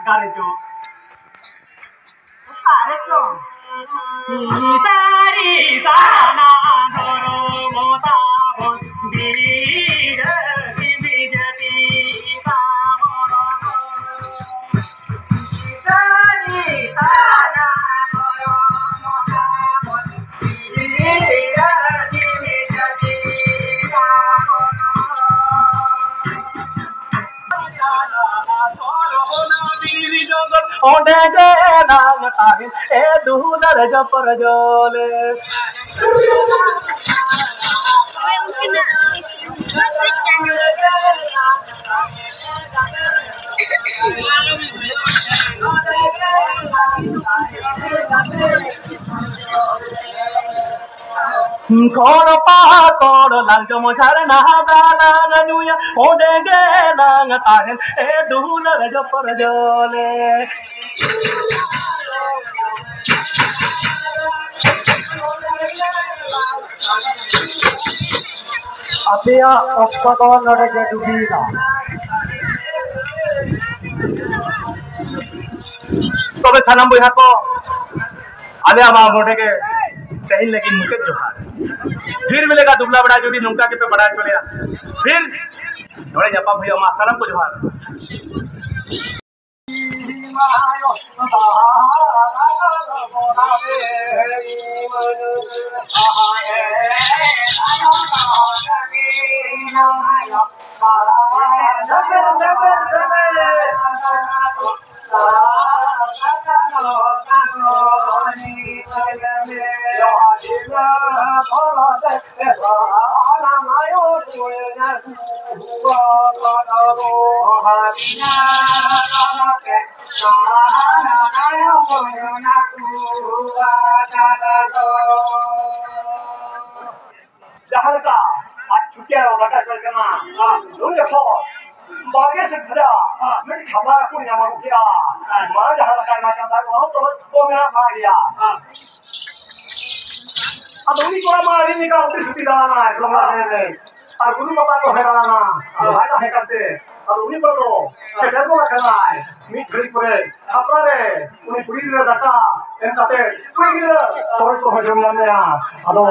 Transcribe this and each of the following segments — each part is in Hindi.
গাড়িটো আরে তো নিসারি সানা ধরো মোতা বন্দির বিজতি সামর নিসারি সানা ধরো মোতা বন্দির বিজতি সামর ओडे के नाम ताहि ए दूलर जपर जोले कोण पा कोण लाल मोछार नहादाना नुया ओडे के नाम ताहि ए दूलर जपर जोले अपिया ऑक्टोगन नडे के डुबीना तबे सानाम बयहा को आले आमा मोटे के कहीं लेकिन मुके जोहार फिर मिलेगा दुबला बड़ा जो भी नौका के पे बड़ा चलेगा फिर थोड़े जपा भैया मा सानाम को जोहार जहाँ का आज छुट्टियाँ बता कर करना लोग देखो बागे से खड़ा मैं खबर को नहीं मालूम क्या मारा जहाँ का करना चाहता है वहाँ तो मेरा खा गया अब उन्हीं को हमारी निकाल उतरी छुट्टी डालना है तुम्हारे में और गुरु बाबा को है डालना और भाई का है करते और उन्हीं को तो सेटर को रखना है मीट खरीद पड़े अपना रे उन्हें पूरी रे दका इन कते पूरी रे और को हो जमना ने हेलो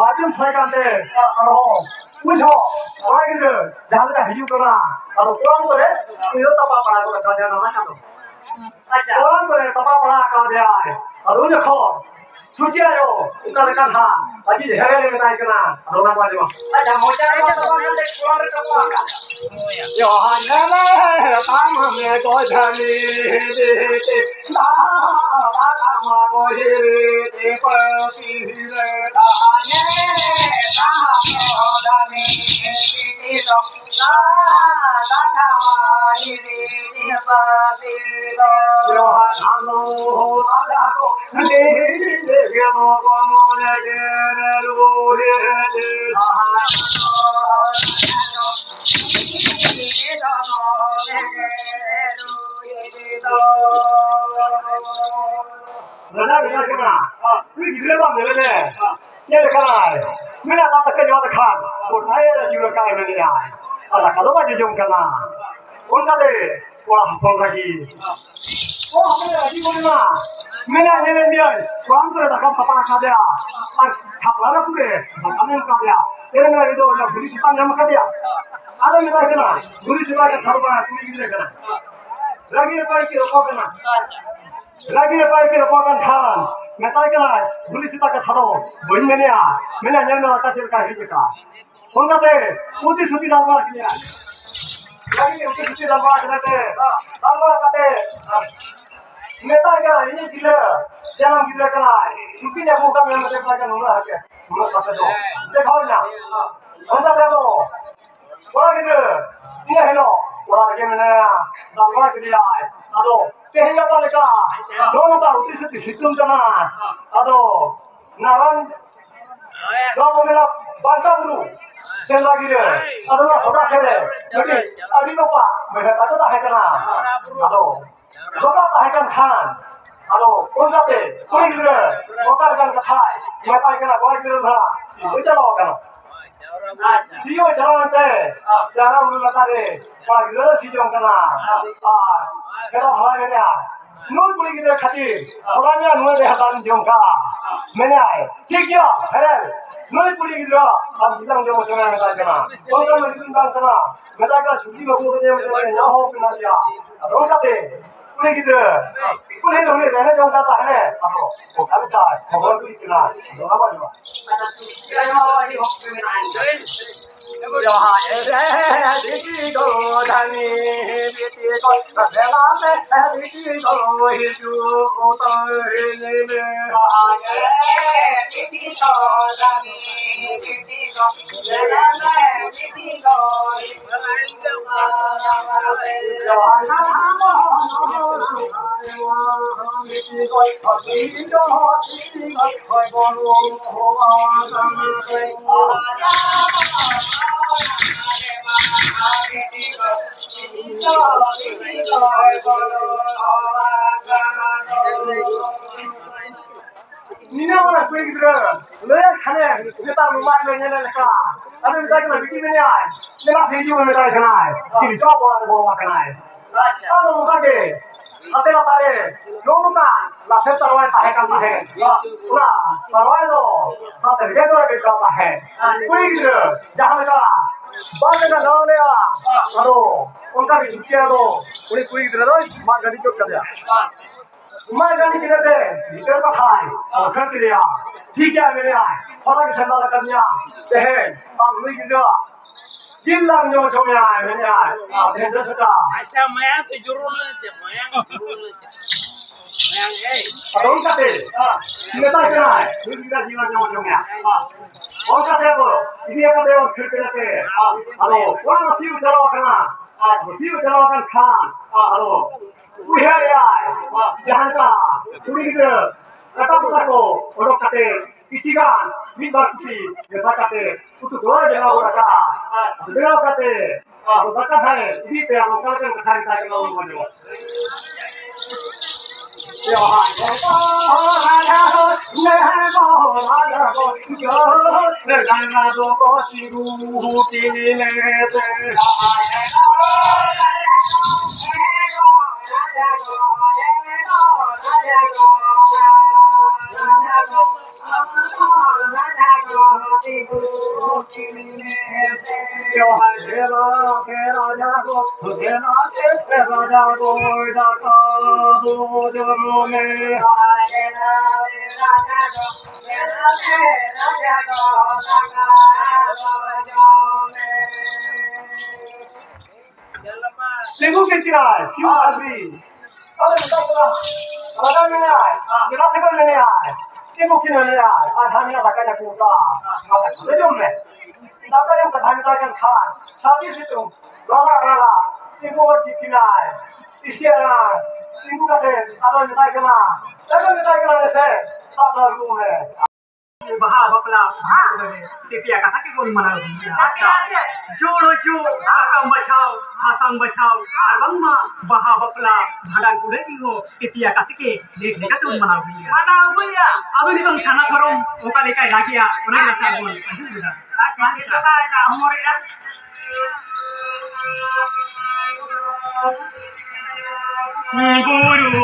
बाजू छय कांते और हो पूछो और रे जहां का हिजू करा और कौन करे यो तपा पड़ा को रखा देना ना तो अच्छा कौन करे तपा पड़ा का दे आए और उन देखो छुट्टी आयो उनका कथा अजी हेरे ले बताई करना रोना बाजू अच्छा मोचा रे तो कौन रे तपा का यो हाने काम में तो धनी देते ला मा को हे ते पति रे हाने काम धनी देते तो ला मा रे पति यो हानो आदा को ले के मो ने रो रे रजा बिना करना कोई गिरे बा मेरे ने ये देखा है मेरा बात के जवाब खा तो नए रजीव का है मेरे यहाँ अल्लाह का लोग जो करना कौन सा दे वो हम कौन लगी वो हमें रजीव बोलना मेरा ने दिया कौन करे रकम पता खा दिया और खपला रख दे हमें का दिया तेरे मेरा दो या पुलिस का नाम कर दिया आदमी मेरा करना पुलिस वाला सरवा पूरी गिरे करना लगी पाई के रोको करना लगी पाई के रोको कर खान मैं ताई करना पुलिस का खादो बन मैंने मैंने जन्म आता से का ही का कौन जाते पूरी छुट्टी डालवा किया लगी पूरी छुट्टी डालवा करते डालवा करते नेता क्या ये जिले जन्म गिरे करना छुट्टी ने मौका में मत लगा नोला है के हम पास दो देखो ना कौन जाते तो बड़ा गिरे ये हेलो बड़ा के मैंने डालवा किया अदो केहिया पालिका दोनों का उसी से सिस्टम जना अदो नारायण जो मेरा बांटा बुरु सेंधा गिरे अदो ना होता खेले क्योंकि अभी तो पा मेरे पास तो है करना अदो सोका है कर खान अदो कौन जाते कोई गिरे सोका कर खाए मैं पाई करना कोई गिरे ना वो चलो करना Siyo jalan deh, jalan dulu tadi. Kalau gitu siyo kena. Kalau hal ini ya, nur boleh kita khati. Orangnya nur deh hatan jongka. Menai, tiga, heren. Nur boleh kita, am bilang jong macam mana kena. Orang macam bilang kena. Mereka kan suci bagus macam nyaho kena dia. Orang kata, boleh kita, boleh dong ni, mana jongka tak ni. Oh, kalau tak, orang boleh kena. Orang apa juga. Nina orang kuih gitu, lepas kene kita rumah lenyap lekar, ada minta kita bikin ni ay, lepas sini juga minta kena ay, sini job orang bawa kena ay. Kalau muka ke, sate latare, lomu kan, lasep taruh tahe kan tahe, pula taruh itu, sate dia tu ada kerja tahe, kuih gitu, jangan lekar, balik ke gaul ya, aduh, उनका भी छुट्टियां दो उन्हें कोई इधर दो मां गाड़ी चोट कर दिया मां गाड़ी किधर दे इधर का खाए और घर के लिया ठीक है मेरे आए फला के संदा कर दिया देह मां लुई गिरा जिल्ला में जो में आए मेरे आए आप इधर से का अच्छा मैं से जरूर लेते मैं ए और उनका दे नेता क्या है लुई गिरा जीवन जो में और का दे बोलो इधर का दे और फिर के लेते हेलो कौन मसीह चलाओ करना आज मसीह चलाओ Khan hello Uya ya, jangan kah, kuri kita, kata ko, orang kata, isikan, minbar kusi, jasa kata, itu dua jangan orang kata, beliau kata, orang kata saya, ini dia orang kata kata saya kalau orang mana. Ya, Tengok kita, siapa lagi? Kalau kita ada mana? Kita sekarang mana? Tengok kita mana? Ada mana baca nak kita? Ada belum ni? Kita yang bertanya tanya kan, sahaja itu, lala, tengok kita. Isiara, tengok kita, ada mana kita? Ada mana kita ni? Ada belum ni? Bahasa bapla, tiap kata kita boleh mana? Jolo jo, akam bachao, asam bachao, arbangma, bahasa bapla, hadang kuda itu tiap kata kita dekne kita boleh mana? Mana boleh? Abu ni kan sana korom, oka lekai lagi ya, orang yang sana boleh. Lagi kita ada umur ya. Guru